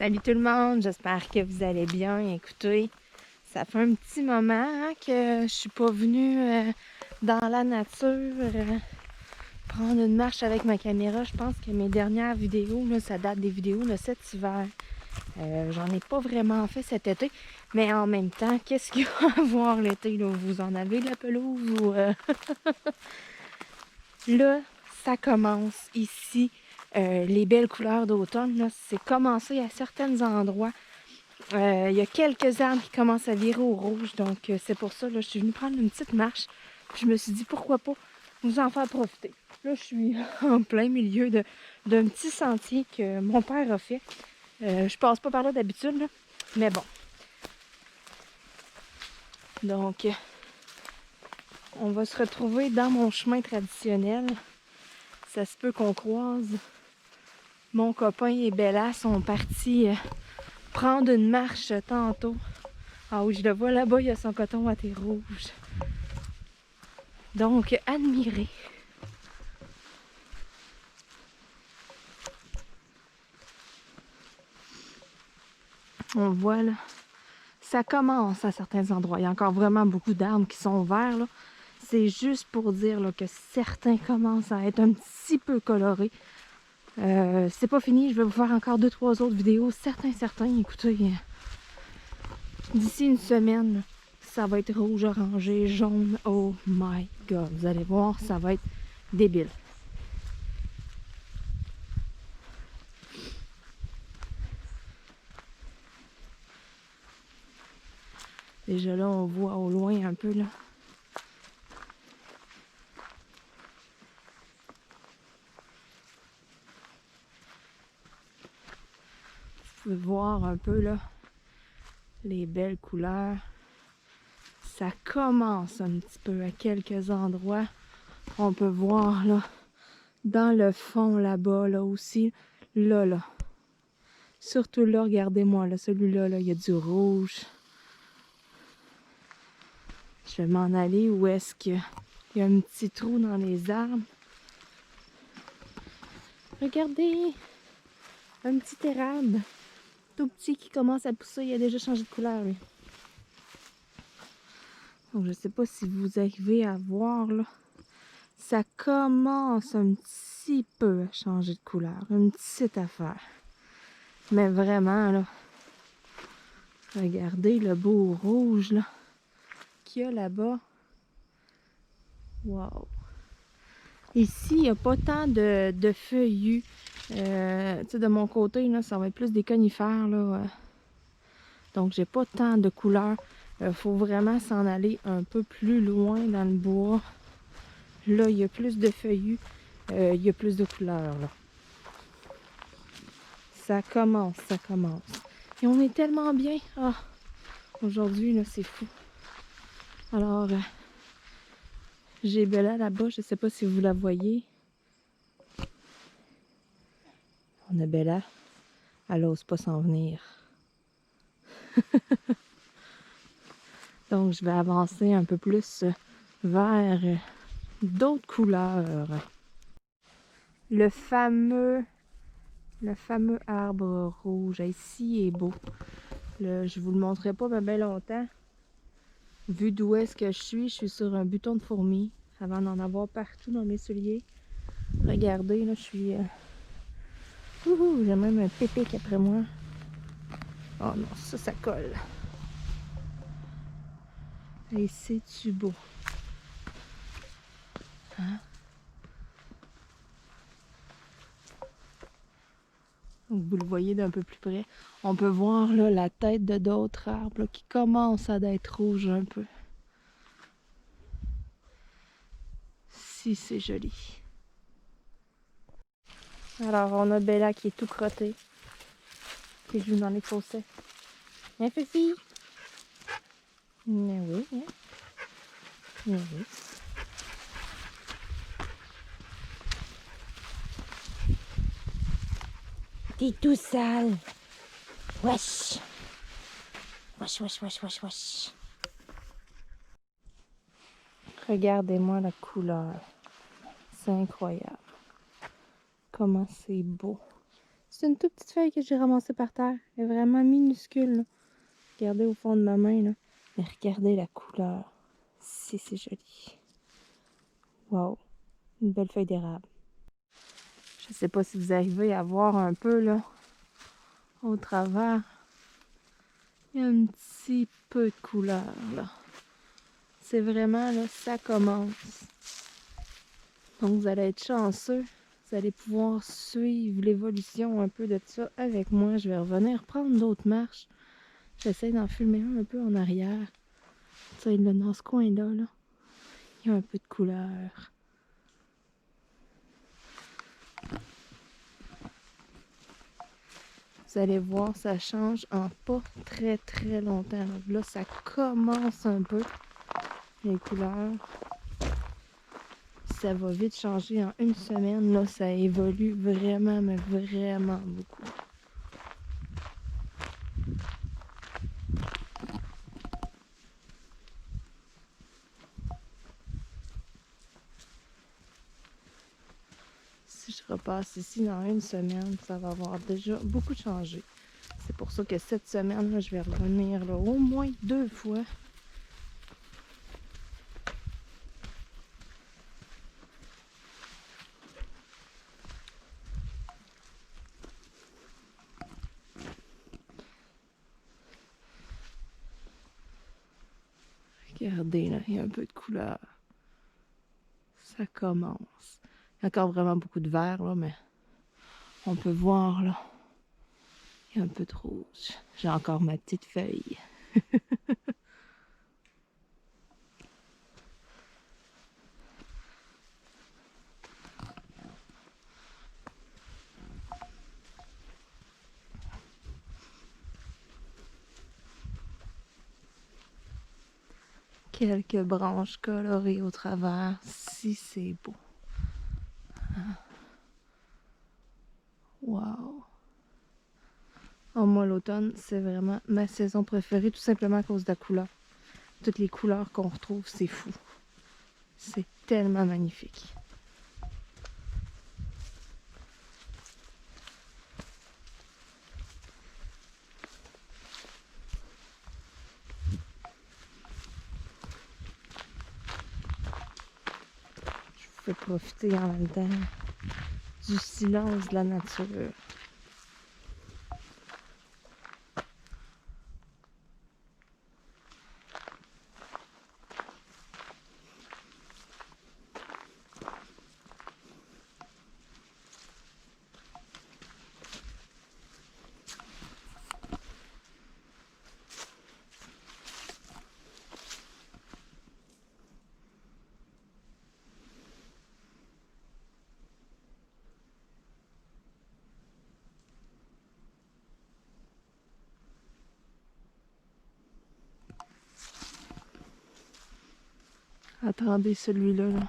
Salut tout le monde, j'espère que vous allez bien. Écoutez, ça fait un petit moment que je suis pas venue dans la nature prendre une marche avec ma caméra. Je pense que mes dernières vidéos, là, ça date des vidéos de cet hiver. J'en ai pas vraiment fait cet été, mais en même temps, qu'est-ce qu'il y a à voir l'été? Vous en avez de la pelouse ou Là, ça commence ici. Les belles couleurs d'automne, c'est commencé à certains endroits. Il y a quelques arbres qui commencent à virer au rouge, donc c'est pour ça, là, je suis venue prendre une petite marche. Puis je me suis dit, pourquoi pas vous en faire profiter. Là, je suis en plein milieu d'un petit sentier que mon père a fait. Je passe pas par là d'habitude, là, mais bon. Donc, on va se retrouver dans mon chemin traditionnel. Ça se peut qu'on croise. Mon copain et Bella sont partis prendre une marche tantôt. Ah oui, je le vois là-bas, il y a son coton à thé rouge. Donc, admirer. On voit là, ça commence à certains endroits. Il y a encore vraiment beaucoup d'arbres qui sont verts là. C'est juste pour dire là, que certains commencent à être un petit peu colorés. C'est pas fini, je vais vous faire encore 2-3 autres vidéos. Certains. Écoutez, d'ici une semaine, là, ça va être rouge, orangé, jaune. Oh my god, vous allez voir, ça va être débile. Déjà là, on voit au loin un peu là. Vous pouvez voir un peu là les belles couleurs. Ça commence un petit peu à quelques endroits. On peut voir là dans le fond là-bas là aussi. Là. Surtout là, regardez-moi là, celui-là, là, il y a du rouge. Je vais m'en aller où est-ce qu'il y a un petit trou dans les arbres. Regardez! Un petit érable. Tout petit qui commence à pousser. Il a déjà changé de couleur, lui. Donc, je ne sais pas si vous arrivez à voir, là. Ça commence un petit peu à changer de couleur. Une petite affaire. Mais vraiment, là. Regardez le beau rouge, là. Qu'il y a là-bas. Wow! Ici, il n'y a pas tant de feuillus. Tu sais, de mon côté, là, ça va être plus des conifères, là. Donc, j'ai pas tant de couleurs. Faut vraiment s'en aller un peu plus loin dans le bois. Là, il y a plus de feuillus. Il y a plus de couleurs, là. Ça commence. Et on est tellement bien. Ah, aujourd'hui, là, c'est fou. Alors, j'ai Bella là-bas. Je sais pas si vous la voyez. On a Bella. Elle n'ose pas s'en venir. Donc, je vais avancer un peu plus vers d'autres couleurs. Le fameux arbre rouge ici est beau. Là, je vous le montrerai pas bien longtemps. Vu d'où est-ce que je suis sur un buton de fourmi avant d'en avoir partout dans mes souliers. Regardez, là, je suis... j'ai même un pépic après moi. Oh non, ça colle. Et c'est-tu beau? Hein? Donc, vous le voyez d'un peu plus près. On peut voir là, la tête de d'autres arbres là, qui commencent à être rouges un peu. Si c'est joli. Alors, on a Bella qui est tout crotté. Qui joue dans les fossés. Hein, Fifi? Mais oui, hein? Mais oui. T'es tout sale. Wesh. Wesh. Regardez-moi la couleur. C'est incroyable. Comment c'est beau. C'est une toute petite feuille que j'ai ramassée par terre. Elle est vraiment minuscule, là. Regardez au fond de ma main, là. Mais regardez la couleur. C'est joli. Wow. Une belle feuille d'érable. Je sais pas si vous arrivez à voir un peu, là, au travers. Il y a un petit peu de couleur, là. C'est vraiment, là, ça commence. Donc, vous allez être chanceux. Vous allez pouvoir suivre l'évolution un peu de ça avec moi. Je vais revenir prendre d'autres marches. J'essaie d'en filmer un peu en arrière. Ça, là, dans ce coin-là, là, il y a un peu de couleur. Vous allez voir, ça change en pas très très longtemps. Donc là, ça commence un peu, les couleurs. Ça va vite changer en une semaine. Là, ça évolue vraiment, mais vraiment beaucoup. Si je repasse ici dans une semaine, ça va avoir déjà beaucoup changé. C'est pour ça que cette semaine, là, je vais revenir là, au moins 2 fois. Regardez, là, il y a un peu de couleur. Ça commence. Il y a encore vraiment beaucoup de vert, là, mais on peut voir, là, il y a un peu de rouge. J'ai encore ma petite feuille. Quelques branches colorées au travers. Si c'est beau. Wow! Oh, moi, l'automne, c'est vraiment ma saison préférée, tout simplement à cause de la couleur. Toutes les couleurs qu'on retrouve, c'est fou. C'est tellement magnifique. Je vous fais profiter en même temps du silence de la nature. Attendez celui-là, là.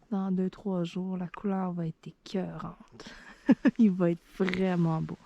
Dans 2-3 jours, la couleur va être écœurante. Il va être vraiment beau.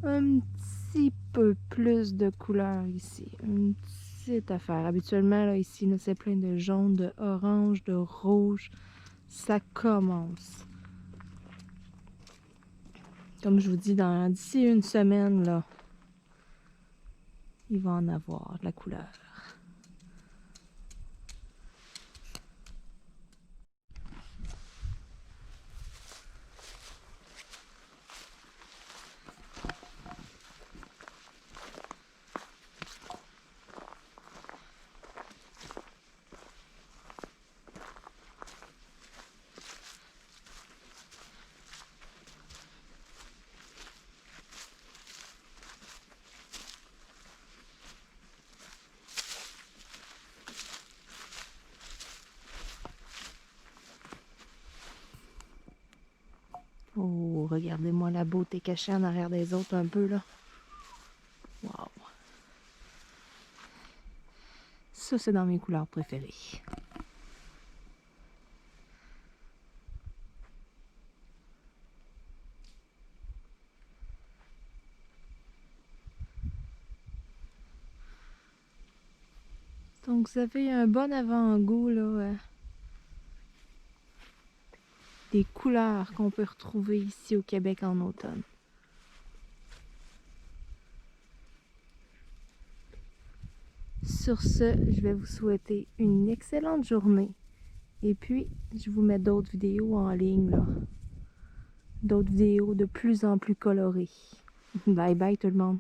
un petit peu plus de couleur ici. Une petite affaire. Habituellement, là, ici, là, c'est plein de jaune, de orange, de rouge. Ça commence. Comme je vous dis, d'ici une semaine, là, il va en avoir de la couleur. Oh, regardez-moi la beauté cachée en arrière des autres un peu, là. Wow! Ça, c'est dans mes couleurs préférées. Donc, vous avez un bon avant-goût, là, des couleurs qu'on peut retrouver ici au Québec en automne. Sur ce, je vais vous souhaiter une excellente journée. Et puis, je vous mets d'autres vidéos en ligne, là. D'autres vidéos de plus en plus colorées. Bye bye tout le monde.